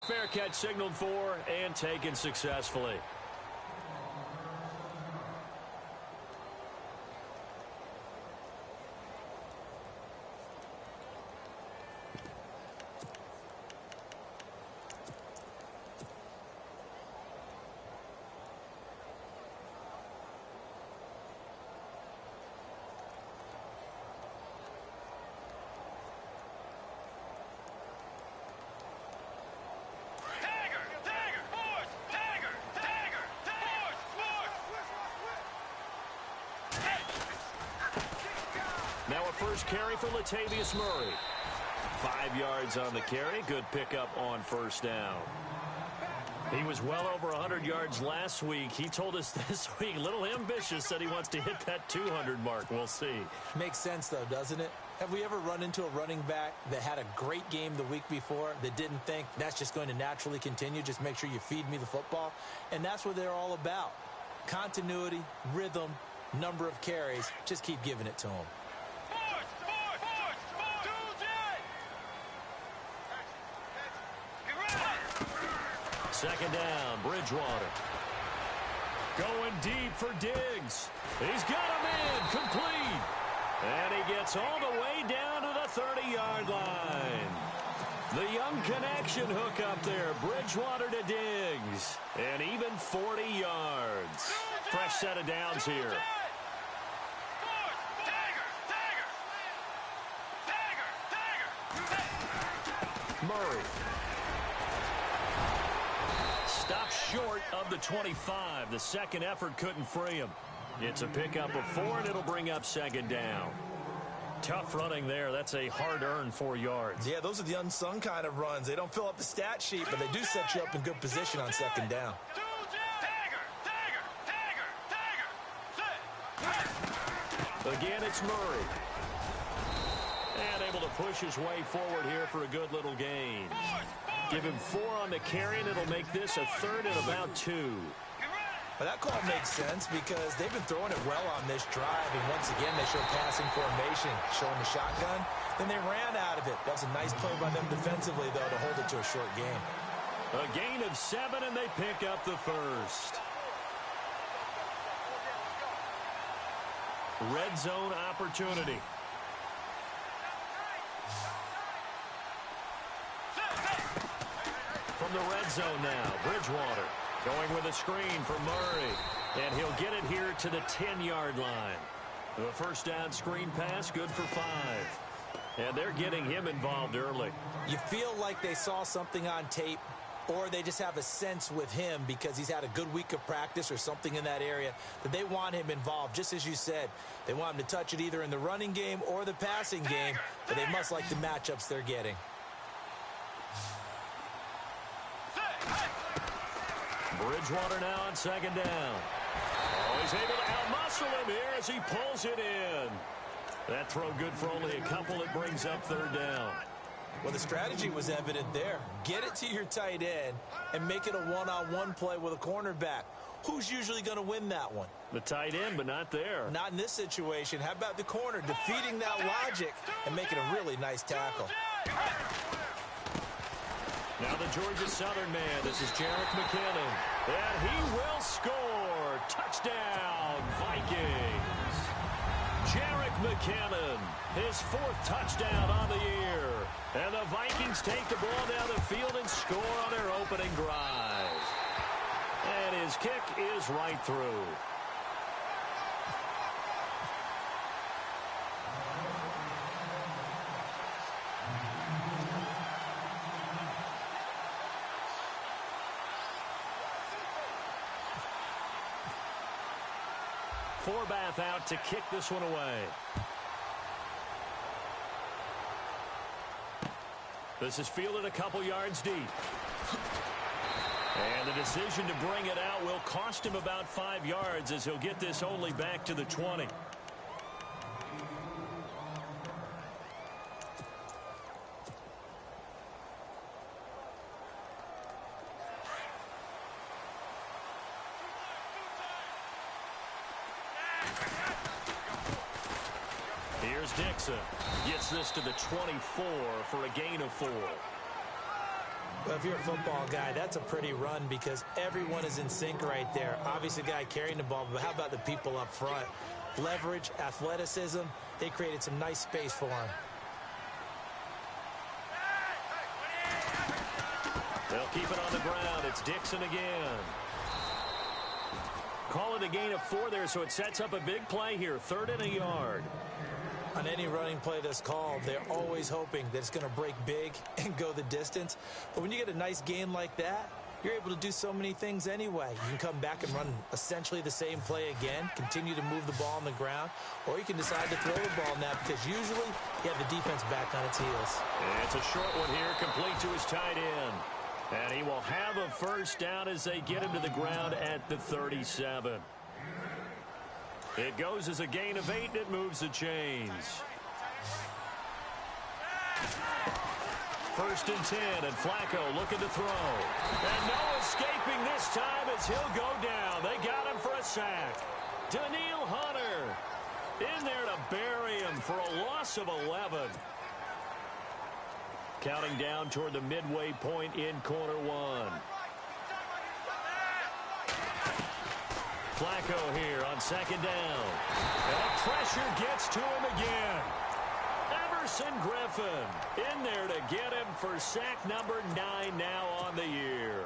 fair catch signaled for and taken successfully. Now a first carry for Latavius Murray. 5 yards on the carry. Good pickup on first down. He was well over 100 yards last week. He told us this week, a little ambitious, said he wants to hit that 200 mark. We'll see. Makes sense, though, doesn't it? Have we ever run into a running back that had a great game the week before that didn't think that's just going to naturally continue? Just make sure you feed me the football. And that's what they're all about. Continuity, rhythm, number of carries. Just keep giving it to them. Second down, Bridgewater. Going deep for Diggs. He's got him in, complete. And he gets all the way down to the 30-yard line. The young connection hook up there, Bridgewater to Diggs. And even 40 yards. Fresh set of downs here. Murray. Stopped short of the 25. The second effort couldn't free him. It's a pickup of 4, and it'll bring up second down. Tough running there. That's a hard-earned 4 yards. Yeah, those are the unsung kind of runs. They don't fill up the stat sheet, but they do set you up in good position on second down. Again, it's Murray. And able to push his way forward here for a good little gain. Give him 4 on the carry, and it'll make this a 3rd and about 2. Well, that call makes sense because they've been throwing it well on this drive, and once again, they show passing formation, showing the shotgun. Then they ran out of it. That was a nice play by them defensively, though, to hold it to a short game. A gain of 7, and they pick up the first. Red zone opportunity. From the red zone now, Bridgewater going with a screen for Murray, and he'll get it here to the 10-yard line. The first down screen pass, good for 5. And they're getting him involved early. You feel like they saw something on tape, or they just have a sense with him because he's had a good week of practice or something in that area that they want him involved. Just as you said, they want him to touch it either in the running game or the passing game, but they must like the matchups they're getting. Bridgewater now on second down. Oh, he's able to outmuscle him here as he pulls it in. That throw good for only a couple. It brings up 3rd down. Well, the strategy was evident there. Get it to your tight end and make it a one-on-one play with a cornerback. Who's usually going to win that one? The tight end, but not there. Not in this situation. How about the corner defeating that logic and making a really nice tackle? Now the Georgia Southern man. This is Jerick McKinnon. And he will score. Touchdown, Vikings. Jerick McKinnon, his 4th touchdown on the year. And the Vikings take the ball down the field and score on their opening drive. And his kick is right through. Forbath out to kick this one away. This is fielded a couple yards deep. And the decision to bring it out will cost him about 5 yards as he'll get this only back to the 20. Here's Dixon. Gets this to the 24 for a gain of 4. Well, if you're a football guy, that's a pretty run because everyone is in sync right there. Obviously, the guy carrying the ball, but how about the people up front? Leverage, athleticism, they created some nice space for him. They'll keep it on the ground. It's Dixon again. Call it a gain of 4 there, so it sets up a big play here. 3rd and a yard. On any running play that's called, they're always hoping that it's going to break big and go the distance. But when you get a nice gain like that, you're able to do so many things anyway. You can come back and run essentially the same play again, continue to move the ball on the ground, or you can decide to throw the ball now because usually you have the defense back on its heels. And it's a short one here, complete to his tight end. And he will have a first down as they get him to the ground at the 37. It goes as a gain of 8, and it moves the chains. 1st and 10, and Flacco looking to throw. And no escaping this time as he'll go down. They got him for a sack. Daniil Hunter in there to bury him for a loss of 11. Counting down toward the midway point in quarter 1. Flacco here on 2nd down. And pressure gets to him again. Everson Griffin in there to get him for sack number 9 now on the year.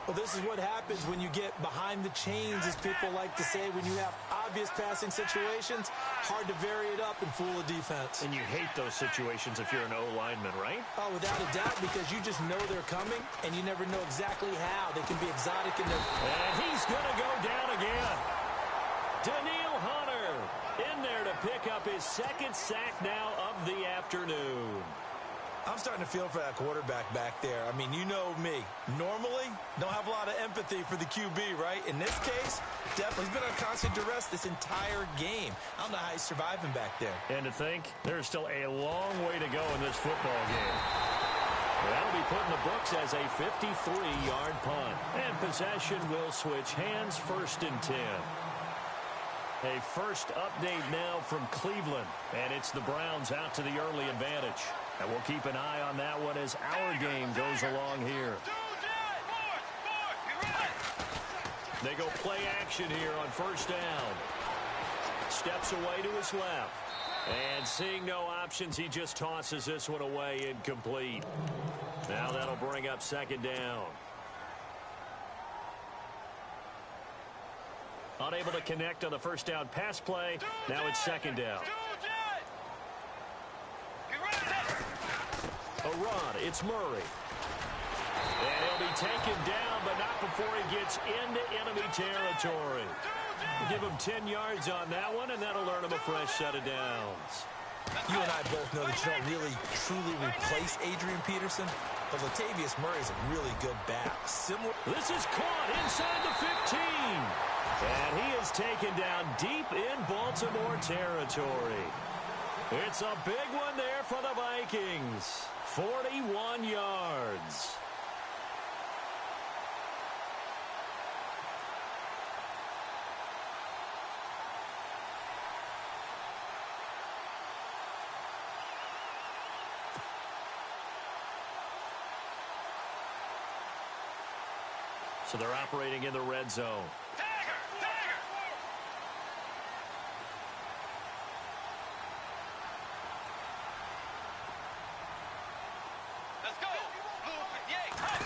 Well, this is what happens when you get behind the chains, as people like to say. When you have obvious passing situations, hard to vary it up and fool a defense. And you hate those situations if you're an O-lineman, right? Oh, without a doubt, because you just know they're coming, and you never know exactly how. They can be exotic in their... And he's going to go down again. Daniil Hunter in there to pick up his 2nd sack now of the afternoon. I'm starting to feel for that quarterback back there. I mean, you know me. Normally, don't have a lot of empathy for the QB, right? In this case, definitely. He's been on constant duress this entire game. I don't know how he's surviving back there. And to think, there's still a long way to go in this football game. That'll be put in the books as a 53-yard punt. And possession will switch hands, 1st and 10. A first update now from Cleveland. And it's the Browns out to the early advantage. And we'll keep an eye on that one as our game goes along here. They go play action here on 1st down. Steps away to his left. And seeing no options, he just tosses this one away incomplete. Now that'll bring up 2nd down. Unable to connect on the 1st down pass play. Now it's 2nd down. A run. It's Murray. And he'll be taken down, but not before he gets into enemy territory. Give him 10 yards on that one, and that'll earn him a fresh set of downs. You and I both know that you don't really, truly replace Adrian Peterson, but Latavius Murray is a really good back. This is caught inside the 15. And he is taken down deep in Baltimore territory. It's a big one there for the Vikings. 41 yards. So they're operating in the red zone.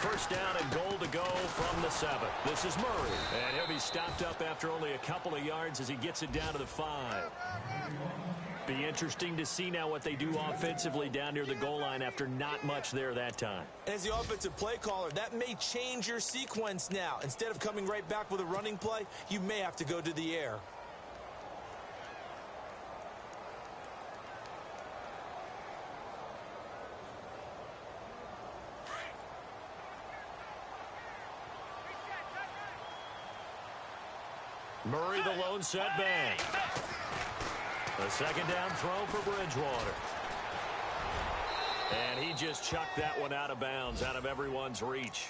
First down and goal to go from the 7. This is Murray. And he'll be stopped up after only a couple of yards as he gets it down to the 5. Be interesting to see now what they do offensively down near the goal line after not much there that time. As the offensive play caller, that may change your sequence now. Instead of coming right back with a running play, you may have to go to the air. Murray, the lone setback. A 2nd down throw for Bridgewater. And he just chucked that one out of bounds, out of everyone's reach.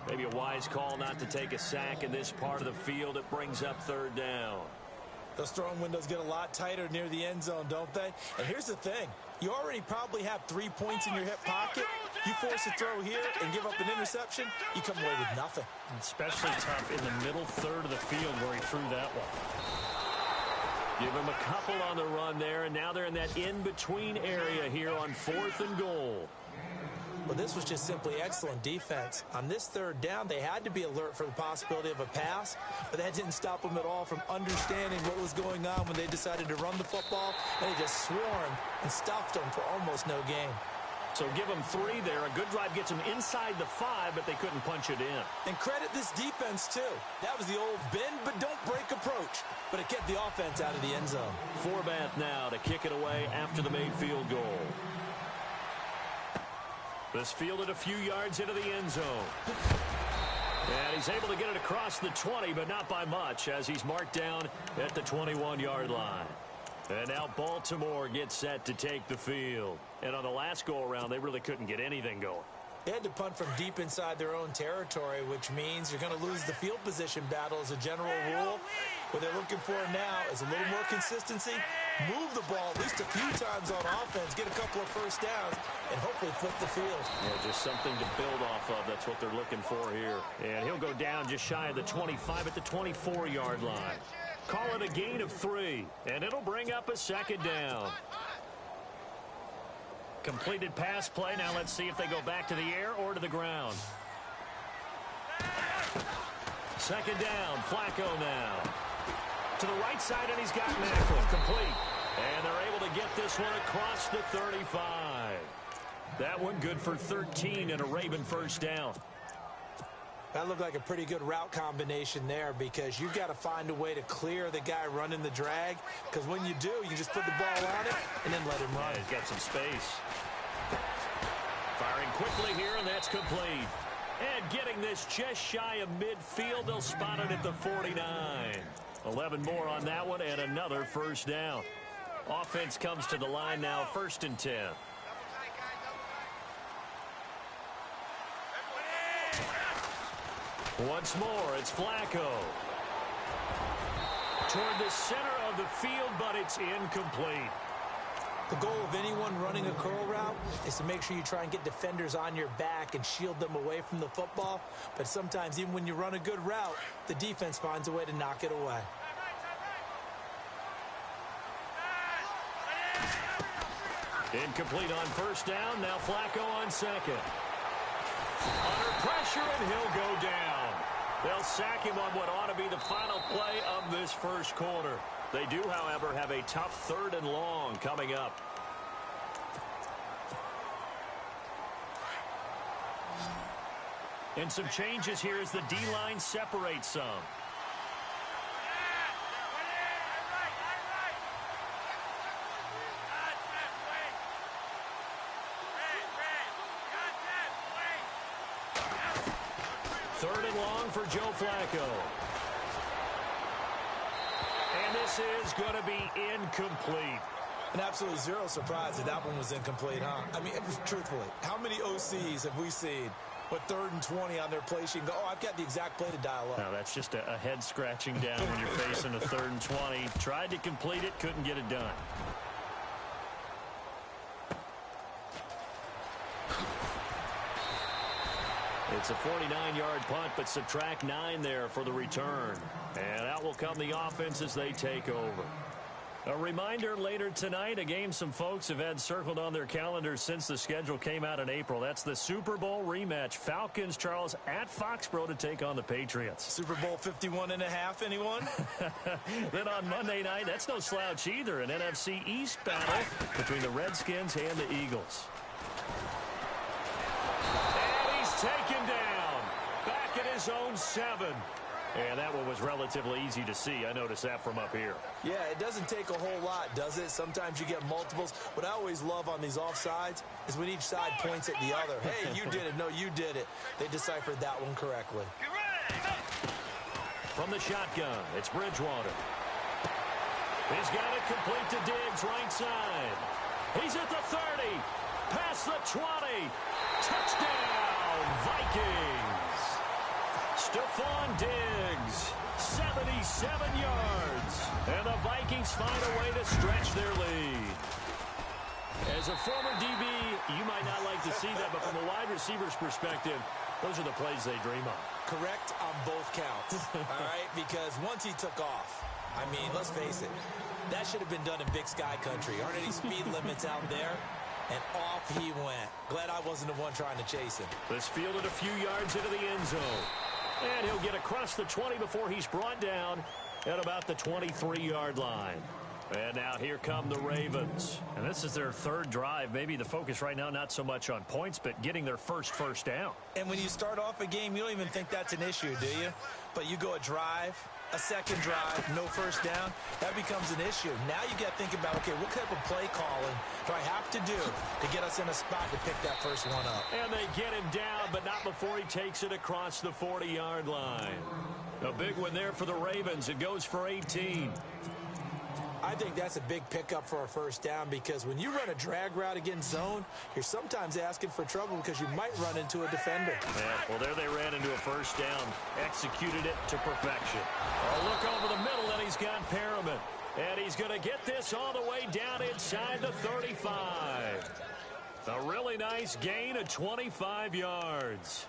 Maybe a wise call not to take a sack in this part of the field. It brings up 3rd down. Those throwing windows get a lot tighter near the end zone, don't they? And here's the thing. You already probably have 3 points in your hip pocket. You force a throw here and give up an interception, you come away with nothing. Especially tough in the middle third of the field where he threw that one. Give him a couple on the run there, and now they're in that in-between area here on 4th and goal. Well, this was just simply excellent defense. On this third down, they had to be alert for the possibility of a pass, but that didn't stop them at all from understanding what was going on when they decided to run the football. They just swarmed and stuffed them for almost no gain. So give them 3 there. A good drive gets them inside the 5, but they couldn't punch it in. And credit this defense, too. That was the old bend but don't break approach, but it kept the offense out of the end zone. Forbath now to kick it away after the made field goal. This fielded a few yards into the end zone. And he's able to get it across the 20, but not by much, as he's marked down at the 21-yard line. And now Baltimore gets set to take the field. And on the last go-around, they really couldn't get anything going. They had to punt from deep inside their own territory, which means you're going to lose the field position battle as a general rule. What they're looking for now is a little more consistency, move the ball at least a few times on offense, get a couple of first downs, and hopefully flip the field. Yeah, just something to build off of. That's what they're looking for here. And he'll go down just shy of the 25 at the 24-yard line. Call it a gain of 3, and it'll bring up a second down. Completed pass play. Now let's see if they go back to the air or to the ground. Second down, Flacco now. To the right side, and he's got Macklin. Complete. And they're able to get this one across the 35. That one good for 13 and a Raven first down. That looked like a pretty good route combination there, because you've got to find a way to clear the guy running the drag, because when you do, you just put the ball on it and then let him run. Yeah, he's got some space. Firing quickly here, and that's complete. And getting this just shy of midfield, they'll spot it at the 49. 11 more on that one, and another first down. Offense comes to the line now, 1st and 10. Once more, it's Flacco. Toward the center of the field, but it's incomplete. The goal of anyone running a curl route is to make sure you try and get defenders on your back and shield them away from the football. But sometimes, even when you run a good route, the defense finds a way to knock it away. Incomplete on first down. Now Flacco on second. Under pressure, and he'll go down. They'll sack him on what ought to be the final play of this first quarter. They do, however, have a tough 3rd and long coming up. And some changes here as the D-line separates some. Third and long for Joe Flacco. And this is going to be incomplete. And absolutely zero surprise that that one was incomplete, huh? I mean, truthfully, how many OCs have we seen with 3rd and 20 on their play sheet and go, oh, I've got the exact play to dial up? No, that's just a head scratching down when you're facing a 3rd and 20. Tried to complete it, couldn't get it done. It's a 49-yard punt, but subtract 9 there for the return. And out will come the offense as they take over. A reminder later tonight, a game some folks have had circled on their calendars since the schedule came out in April. That's the Super Bowl rematch. Falcons, Charles, at Foxborough to take on the Patriots. Super Bowl 51.5, anyone? Then on Monday night, that's no slouch either. An NFC East battle between the Redskins and the Eagles. Taken down, back at his own 7. And that one was relatively easy to see. I noticed that from up here. Yeah, it doesn't take a whole lot, does it? Sometimes you get multiples. What I always love on these offsides is when each side points at the other. Hey, you did it. No, you did it. They deciphered that one correctly. From the shotgun, it's Bridgewater. He's got it complete to Diggs, right side. He's at the 30, past the 20. Touchdown, Vikings. Stephon Diggs, 77 yards. And the Vikings find a way to stretch their lead. As a former DB, you might not like to see that, but from a wide receiver's perspective, those are the plays they dream of. Correct on both counts, all right? Because once he took off, I mean, let's face it, that should have been done in Big Sky Country. Aren't any speed limits out there? And off he went. Glad I wasn't the one trying to chase him. This fielded a few yards into the end zone. And he'll get across the 20 before he's brought down at about the 23-yard line. And now here come the Ravens. And this is their third drive. Maybe the focus right now not so much on points, but getting their first down. And when you start off a game, you don't even think that's an issue, do you? But you go a drive, a second drive, no first down, that becomes an issue. Now you got to think about, okay, what type of play calling do I have to do to get us in a spot to pick that first one up? And they get him down, but not before he takes it across the 40-yard line. A big one there for the Ravens. It goes for 18. I think that's a big pickup for a first down because when you run a drag route against zone, you're sometimes asking for trouble because you might run into a defender. Yeah, well, there they ran into a first down, executed it to perfection. Oh, look over the middle, and he's got Perriman. And he's going to get this all the way down inside the 35. A really nice gain of 25 yards.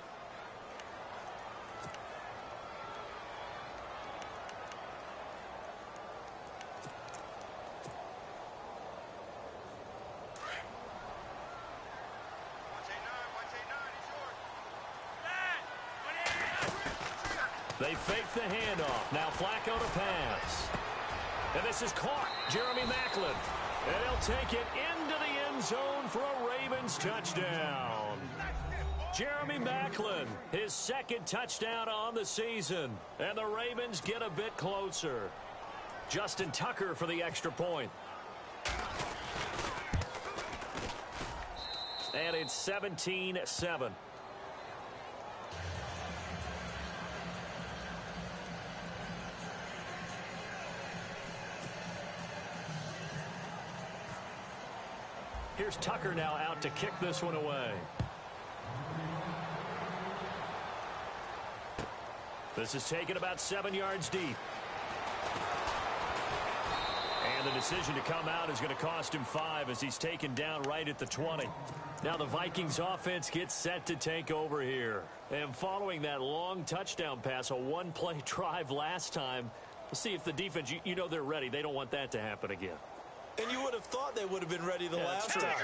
They fake the handoff. Now Flacco to pass. And this is caught. Jeremy Maclin. And he'll take it into the end zone for a Ravens touchdown. Jeremy Maclin, his second touchdown on the season. And the Ravens get a bit closer. Justin Tucker for the extra point. And it's 17-7. Here's Tucker now out to kick this one away. This is taken about 7 yards deep. And the decision to come out is going to cost him 5 as he's taken down right at the 20. Now the Vikings offense gets set to take over here. And following that long touchdown pass, a one-play drive last time, we'll see if the defense, you know they're ready. They don't want that to happen again. And you would have thought they would have been ready the last time.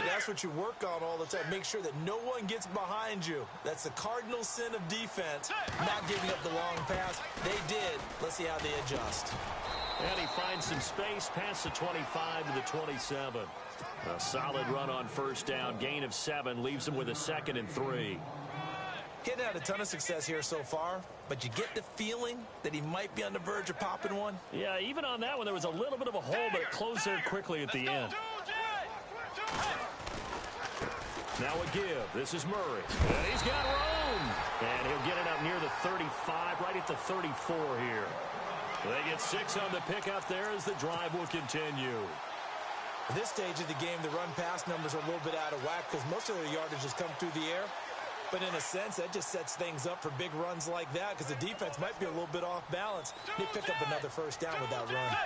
That's what you work on all the time. Make sure that no one gets behind you. That's the cardinal sin of defense, not giving up the long pass. They did. Let's see how they adjust. And he finds some space past the 25 to the 27. A solid run on first down. Gain of 7 leaves him with a 2nd and 3. He hadn't had a ton of success here so far, but you get the feeling that he might be on the verge of popping one. Yeah, even on that one, there was a little bit of a hole, but it closed there quickly at the end. Now a give. This is Murray. And he's got room. And he'll get it up near the 35, right at the 34 here. They get 6 on the pickup there as the drive will continue. At this stage of the game, the run-pass numbers are a little bit out of whack because most of their yardage has come through the air. But in a sense, that just sets things up for big runs like that because the defense might be a little bit off balance. They pick up another first down with that run.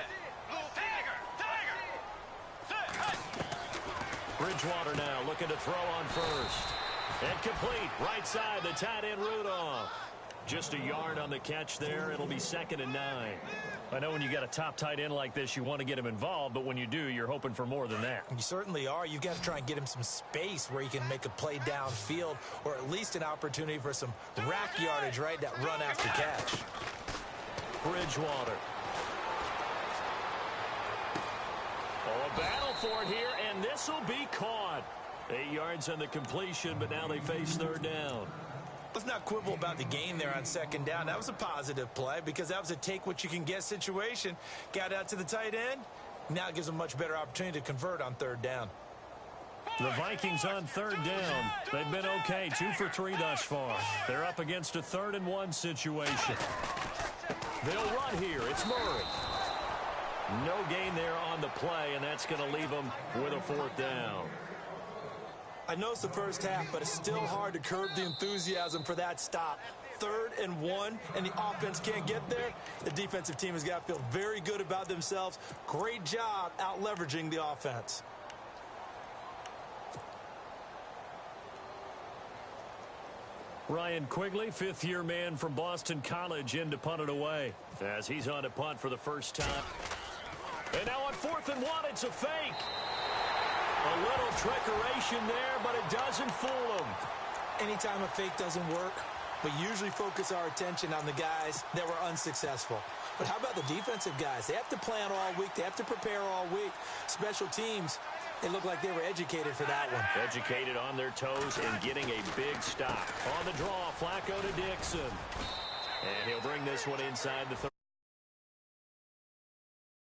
Bridgewater now looking to throw on first. And complete. Right side, the tight end Rudolph. Just a yard on the catch there. It'll be 2nd and 9. I know when you got a top tight end like this, you want to get him involved, but when you do, you're hoping for more than that. You certainly are. You've got to try and get him some space where he can make a play downfield or at least an opportunity for some rack yardage, right? That run after catch. Bridgewater. Oh, a battle for it here, and this will be caught. 8 yards on the completion, but now they face 3rd down. Let's not quibble about the gain there on 2nd down. That was a positive play because that was a take-what-you-can-get situation. Got out to the tight end. Now it gives them a much better opportunity to convert on 3rd down. The Vikings on 3rd down. They've been okay, 2 for 3 thus far. They're up against a 3rd and 1 situation. They'll run here. It's Murray. No gain there on the play, and that's going to leave them with a 4th down. I know it's the first half, but it's still hard to curb the enthusiasm for that stop. 3rd and 1, and the offense can't get there. The defensive team has got to feel very good about themselves. Great job out-leveraging the offense. Ryan Quigley, fifth-year man from Boston College, in to punt it away. As he's on to punt for the first time. And now on 4th and 1, it's a fake. A little trickeration there, but it doesn't fool him. Anytime a fake doesn't work, we usually focus our attention on the guys that were unsuccessful. But how about the defensive guys? They have to plan all week. They have to prepare all week. Special teams, it looked like they were educated for that one. Educated on their toes and getting a big stop. On the draw, Flacco to Dixon. And he'll bring this one inside the 30.